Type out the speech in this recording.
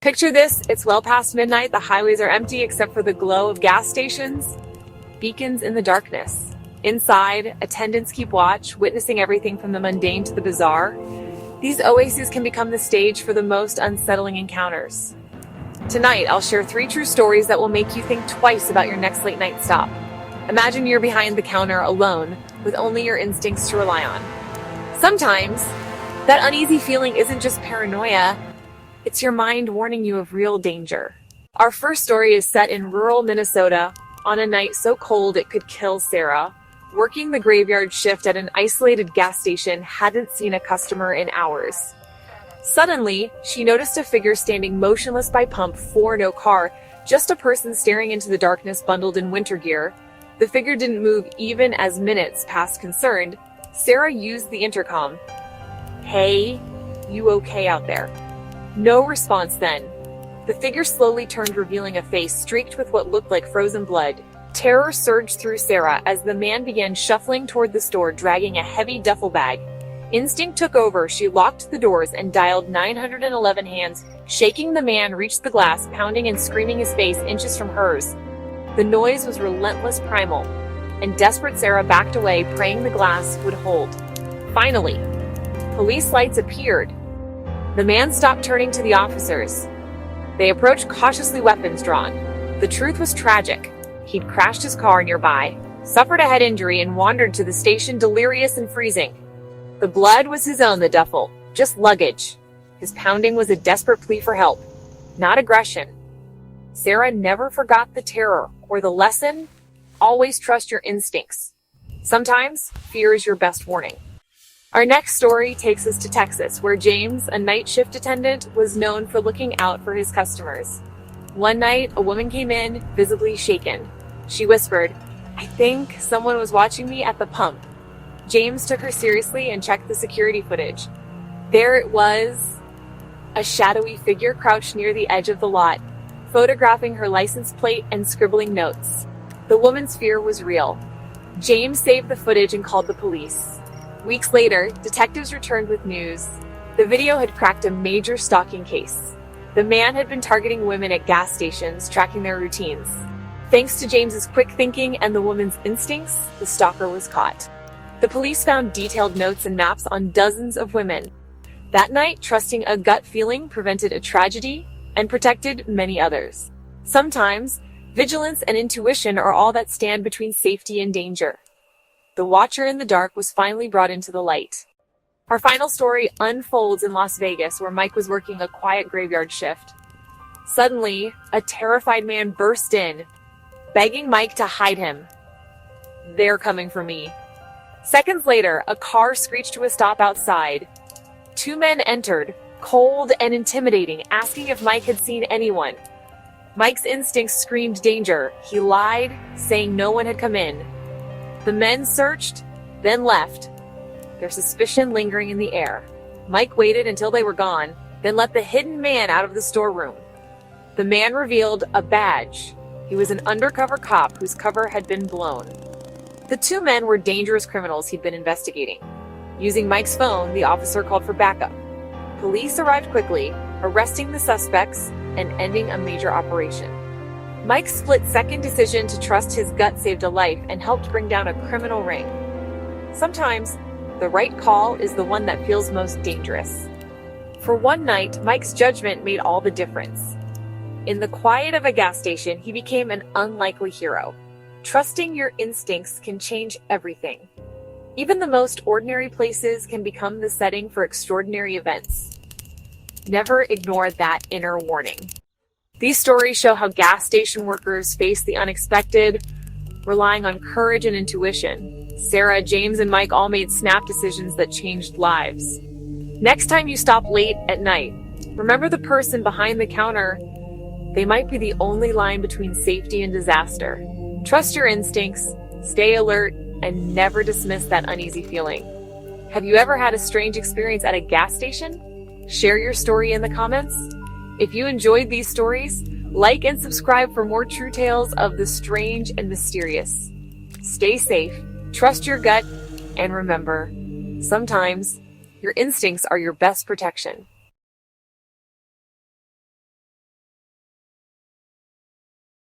Picture this, it's well past midnight, the highways are empty except for the glow of gas stations, beacons in the darkness. Inside, attendants keep watch, witnessing everything from the mundane to the bizarre. These oases can become the stage for the most unsettling encounters. Tonight, I'll share 3 true stories that will make you think twice about your next late night stop. Imagine you're behind the counter alone, with only your instincts to rely on. Sometimes, that uneasy feeling isn't just paranoia, it's your mind warning you of real danger. Our first story is set in rural Minnesota on a night so cold it could kill Sarah. Working the graveyard shift at an isolated gas station, hadn't seen a customer in hours. Suddenly, she noticed a figure standing motionless by pump 4, no car, just a person staring into the darkness bundled in winter gear. The figure didn't move even as minutes passed. Concerned, Sarah used the intercom. "Hey, you okay out there?" No response then. The figure slowly turned, revealing a face streaked with what looked like frozen blood. Terror surged through Sarah as the man began shuffling toward the store, dragging a heavy duffel bag. Instinct took over. She locked the doors and dialed 911 hands. Shaking, the man reached the glass, pounding and screaming, his face inches from hers. The noise was relentless, primal, and desperate Sarah backed away, praying the glass would hold. Finally, police lights appeared. The man stopped, turning to the officers. They approached, cautiously, weapons drawn. The truth was tragic. He'd crashed his car nearby, suffered a head injury, and wandered to the station delirious and freezing. The blood was his own, the duffel, just luggage. His pounding was a desperate plea for help, not aggression. Sarah never forgot the terror or the lesson: always trust your instincts. Sometimes fear is your best warning. Our next story takes us to Texas, where James, a night shift attendant, was known for looking out for his customers. One night, a woman came in, visibly shaken. She whispered, "I think someone was watching me at the pump." James took her seriously and checked the security footage. There it was, a shadowy figure crouched near the edge of the lot, photographing her license plate and scribbling notes. The woman's fear was real. James saved the footage and called the police. Weeks later, detectives returned with news. The video had cracked a major stalking case. The man had been targeting women at gas stations, tracking their routines. Thanks to James's quick thinking and the woman's instincts, the stalker was caught. The police found detailed notes and maps on dozens of women. That night, trusting a gut feeling prevented a tragedy and protected many others. Sometimes, vigilance and intuition are all that stand between safety and danger. The watcher in the dark was finally brought into the light. Our final story unfolds in Las Vegas, where Mike was working a quiet graveyard shift. Suddenly, a terrified man burst in, begging Mike to hide him. "They're coming for me." Seconds later, a car screeched to a stop outside. 2 men entered, cold and intimidating, asking if Mike had seen anyone. Mike's instincts screamed danger. He lied, saying no one had come in. The men searched, then left, their suspicion lingering in the air. Mike waited until they were gone, then let the hidden man out of the storeroom. The man revealed a badge. He was an undercover cop whose cover had been blown. The 2 men were dangerous criminals he'd been investigating. Using Mike's phone, the officer called for backup. Police arrived quickly, arresting the suspects and ending a major operation. Mike's split-second decision to trust his gut saved a life and helped bring down a criminal ring. Sometimes, the right call is the one that feels most dangerous. For one night, Mike's judgment made all the difference. In the quiet of a gas station, he became an unlikely hero. Trusting your instincts can change everything. Even the most ordinary places can become the setting for extraordinary events. Never ignore that inner warning. These stories show how gas station workers face the unexpected, relying on courage and intuition. Sarah, James, and Mike all made snap decisions that changed lives. Next time you stop late at night, remember the person behind the counter. They might be the only line between safety and disaster. Trust your instincts, stay alert, and never dismiss that uneasy feeling. Have you ever had a strange experience at a gas station? Share your story in the comments. If you enjoyed these stories, like and subscribe for more true tales of the strange and mysterious. Stay safe, trust your gut, and remember, sometimes your instincts are your best protection.